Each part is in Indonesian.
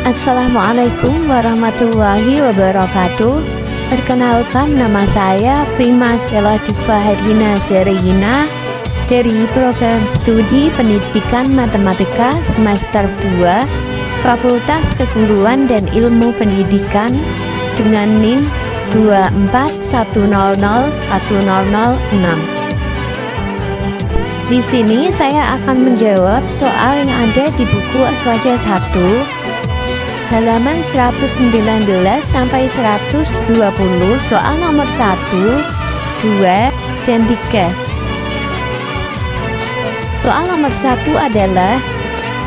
Assalamualaikum warahmatullahi wabarakatuh. Perkenalkan, nama saya Prima Selativa Herina Zereyina dari program studi Pendidikan Matematika semester 2 Fakultas Keguruan dan Ilmu Pendidikan dengan NIM 241001006. Di sini saya akan menjawab soal yang ada di buku Aswaja 1 halaman 119 sampai 120, soal nomor 1, 2, dan 3. Soal nomor 1 adalah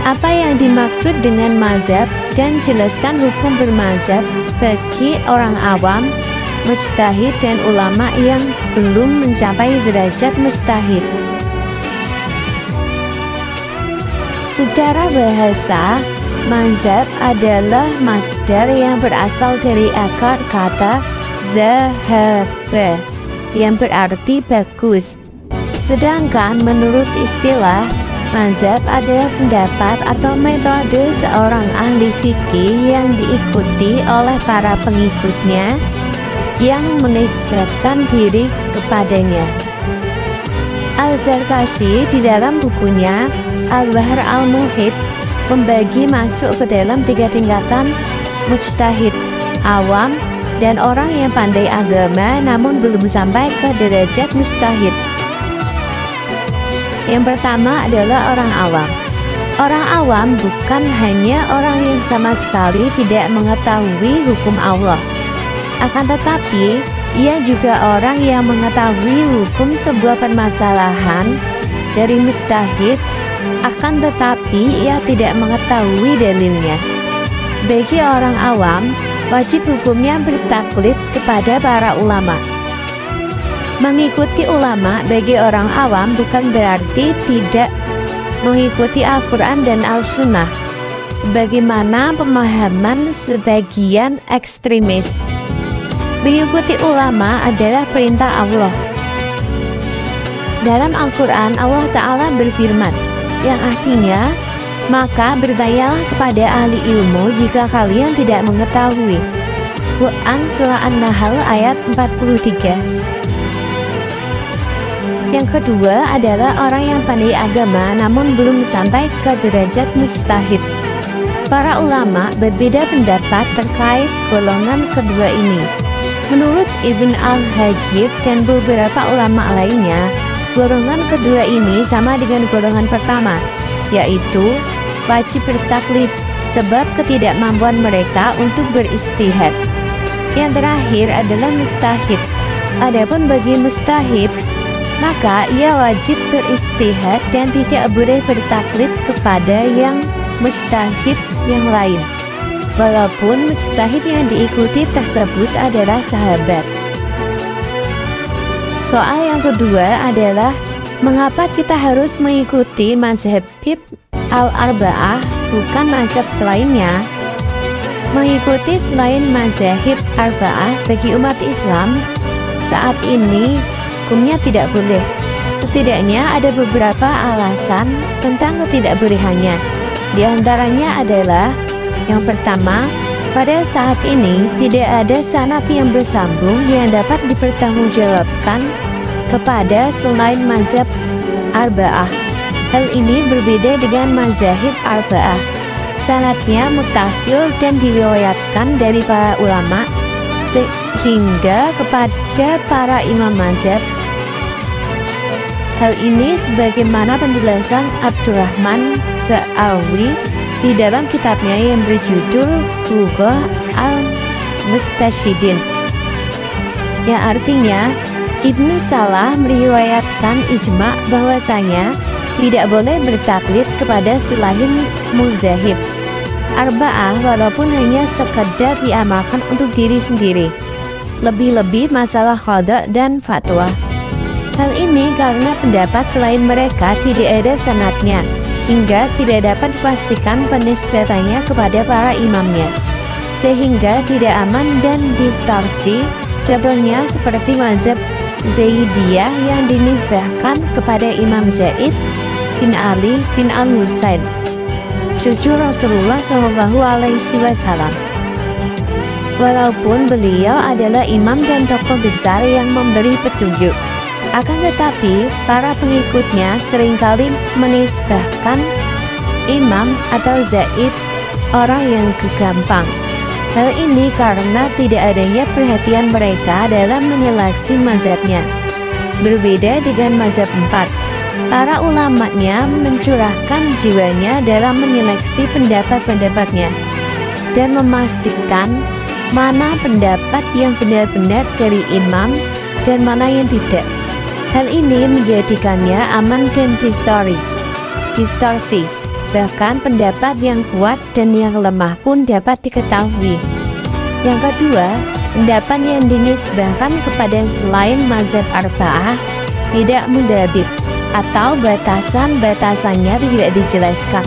apa yang dimaksud dengan mazhab dan jelaskan hukum bermazhab bagi orang awam, mujtahid, dan ulama yang belum mencapai derajat mujtahid. Secara bahasa, mazhab adalah masdar yang berasal dari akar kata zahaba yang berarti bagus. Sedangkan menurut istilah, mazhab adalah pendapat atau metode seorang ahli fikih yang diikuti oleh para pengikutnya yang menisbatkan diri kepadanya. Al-Zarkashi di dalam bukunya Al-Bahr Al-Muhit membagi masuk ke dalam 3 tingkatan: mujtahid, awam, dan orang yang pandai agama namun belum sampai ke derajat mujtahid. Yang pertama adalah orang awam. Orang awam bukan hanya orang yang sama sekali tidak mengetahui hukum Allah, akan tetapi ia juga orang yang mengetahui hukum sebuah permasalahan dari mujtahid, akan tetapi ia tidak mengetahui dalilnya. Bagi orang awam, wajib hukumnya bertaklid kepada para ulama. Mengikuti ulama bagi orang awam bukan berarti tidak mengikuti Al-Quran dan Al-Sunnah, sebagaimana pemahaman sebagian ekstremis. Mengikuti ulama adalah perintah Allah. Dalam Al-Quran, Allah Ta'ala berfirman, yang artinya, maka bertanyalah kepada ahli ilmu jika kalian tidak mengetahui. Quran Surah An-Nahl ayat 43. Yang kedua adalah orang yang pandai agama namun belum sampai ke derajat mujtahid. Para ulama berbeda pendapat terkait golongan kedua ini. Menurut Ibn Al-Hajib dan beberapa ulama lainnya, golongan kedua ini sama dengan golongan pertama, yaitu wajib bertaklid sebab ketidakmampuan mereka untuk beristihad. Yang terakhir adalah mujtahid. Adapun bagi mujtahid, maka ia wajib beristihad dan tidak boleh bertaklid kepada yang mujtahid yang lain, walaupun mujtahid yang diikuti tersebut adalah sahabat. Soal yang kedua adalah mengapa kita harus mengikuti mazhab al-arba'ah bukan mazhab selainnya. Mengikuti selain mazhab arba'ah bagi umat Islam saat ini hukumnya tidak boleh. Setidaknya ada beberapa alasan tentang ketidakbolehannya. Di antaranya adalah yang pertama, pada saat ini tidak ada sanad yang bersambung yang dapat dipertanggungjawabkan kepada selain mazhab arba'ah. Hal ini berbeda dengan mazhab arba'ah. Sanadnya muttasil dan diriwayatkan dari para ulama sehingga kepada para imam mazhab. Hal ini sebagaimana penjelasan Abdurrahman Ba'awi di dalam kitabnya yang berjudul Bughah al-Mustashidin, yang artinya Ibnu Salah meriwayatkan ijma bahwasanya tidak boleh bertaklid kepada selain muzahib arba'ah walaupun hanya sekedar diamalkan untuk diri sendiri, lebih-lebih masalah qada dan fatwa. Hal ini karena pendapat selain mereka tidak ada sanadnya, hingga tidak dapat dipastikan penisbatannya kepada para imamnya, sehingga tidak aman dan distorsi. Contohnya seperti mazhab Zaidiyah yang dinisbahkan kepada Imam Zaid bin Ali bin Al-Husain. cucu Rasulullah Shallallahu Alaihi Wasallam. Walaupun beliau adalah imam dan tokoh besar yang memberi petunjuk, akan tetapi para pengikutnya seringkali menisbahkan imam atau zaid orang yang kegampang. Hal ini karena tidak adanya perhatian mereka dalam menyeleksi mazhabnya. Berbeda dengan mazhab 4, para ulamanya mencurahkan jiwanya dalam menyeleksi pendapat-pendapatnya dan memastikan mana pendapat yang benar-benar dari imam dan mana yang tidak. Hal ini menjadikannya aman dan distorsi. Bahkan pendapat yang kuat dan yang lemah pun dapat diketahui. Yang kedua, pendapat yang dinisbahkan kepada selain mazhab arba'ah tidak mundabit atau batasan-batasannya tidak dijelaskan.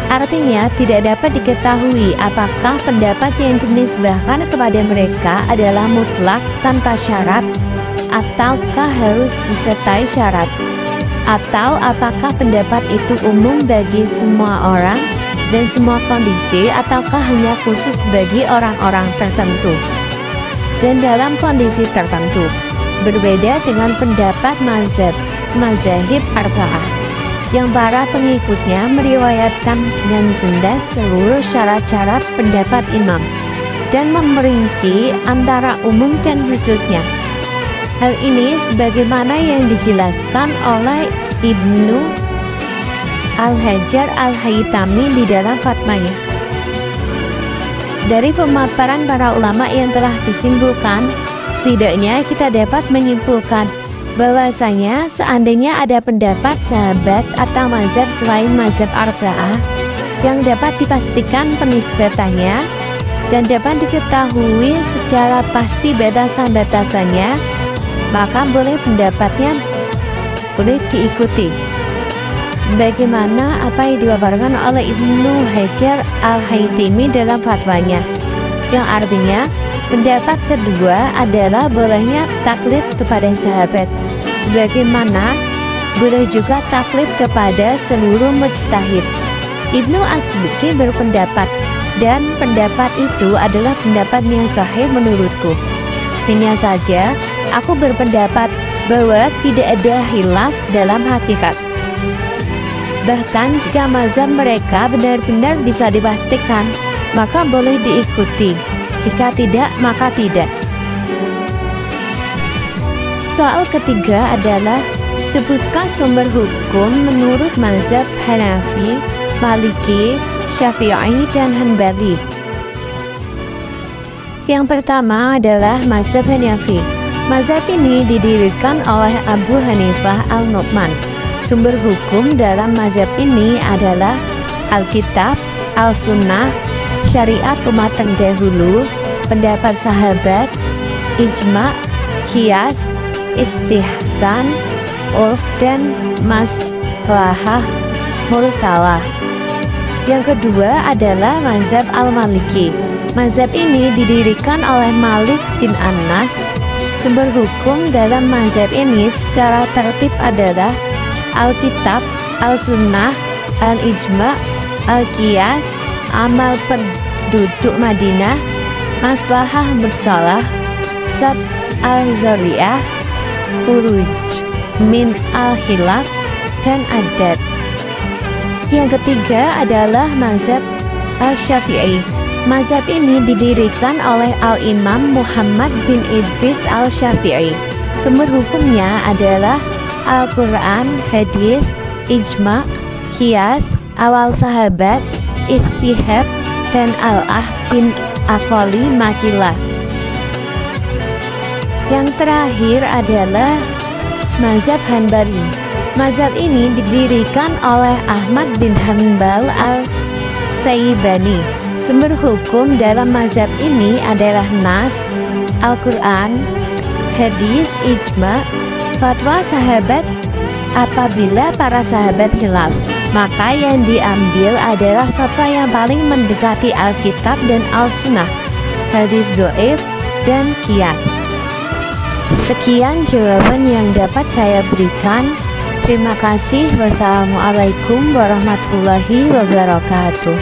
Artinya tidak dapat diketahui apakah pendapat yang dinisbahkan kepada mereka adalah mutlak tanpa syarat ataukah harus disertai syarat, atau apakah pendapat itu umum bagi semua orang dan semua kondisi ataukah hanya khusus bagi orang-orang tertentu dan dalam kondisi tertentu. Berbeda dengan pendapat mazahib arba'ah yang para pengikutnya meriwayatkan dengan jelas seluruh syarat-syarat pendapat imam dan memperinci antara umum dan khususnya. Hal ini sebagaimana yang dijelaskan oleh Ibnu Al-Hajar Al-Haytami di dalam fatwanya. Dari pemaparan para ulama yang telah disimpulkan, setidaknya kita dapat menyimpulkan bahwasanya seandainya ada pendapat sahabat atau mazhab selain mazhab arba'ah yang dapat dipastikan penisbatannya dan dapat diketahui secara pasti batasan-batasannya, maka pendapatnya boleh diikuti sebagaimana apa yang diwaparkan oleh Ibnu Hajar Al-Haytami dalam fatwanya, yang artinya pendapat kedua adalah bolehnya taklid kepada sahabat, sebagaimana boleh juga taklid kepada seluruh mujtahid. Ibnu Asbiki berpendapat, dan pendapat itu adalah pendapat yang sahih menurutku. Hanya saja aku berpendapat bahwa tidak ada khilaf dalam hakikat. Bahkan jika mazhab mereka benar-benar bisa dipastikan, maka boleh diikuti. Jika tidak, maka tidak. Soal ketiga adalah sebutkan sumber hukum menurut mazhab Hanafi, Maliki, Syafi'i, dan Hanbali. Yang pertama adalah mazhab Hanafi. Mazhab ini didirikan oleh Abu Hanifah Al-Nu'man. Sumber hukum dalam mazhab ini adalah Alkitab, Al-Sunnah, syariat umat terdahulu, pendapat sahabat, ijma, qiyas, istihsan, urf, dan maslahah mursalah. Yang kedua adalah mazhab Al-Maliki. Mazhab ini didirikan oleh Malik bin Anas. Sumber hukum dalam mazhab ini secara tertib adalah Alkitab, Al-Sunnah, Al-Ijma, Al-Qiyas, amal penduduk Madinah, maslahah mursalah, sab al-zariyah, khuruj min al-khilaf, dan adat. Yang ketiga adalah mazhab Al-Syafi'i. Mazhab ini didirikan oleh Al-Imam Muhammad bin Idris Al-Syafi'i. Sumber hukumnya adalah Al-Quran, hadis, ijma, qiyas, awal sahabat, istihab, dan al-ah bin Aqali Makilah. Yang terakhir adalah mazhab Hanbali. Mazhab ini didirikan oleh Ahmad bin Hanbal Al-Saibani. Sumber hukum dalam mazhab ini adalah Nas, Al-Quran, hadis, ijma, fatwa sahabat. Apabila para sahabat khilaf, maka yang diambil adalah fatwa yang paling mendekati Alkitab dan Al-Sunnah, hadis do'if, dan qiyas. Sekian jawaban yang dapat saya berikan. Terima kasih. Wassalamualaikum warahmatullahi wabarakatuh.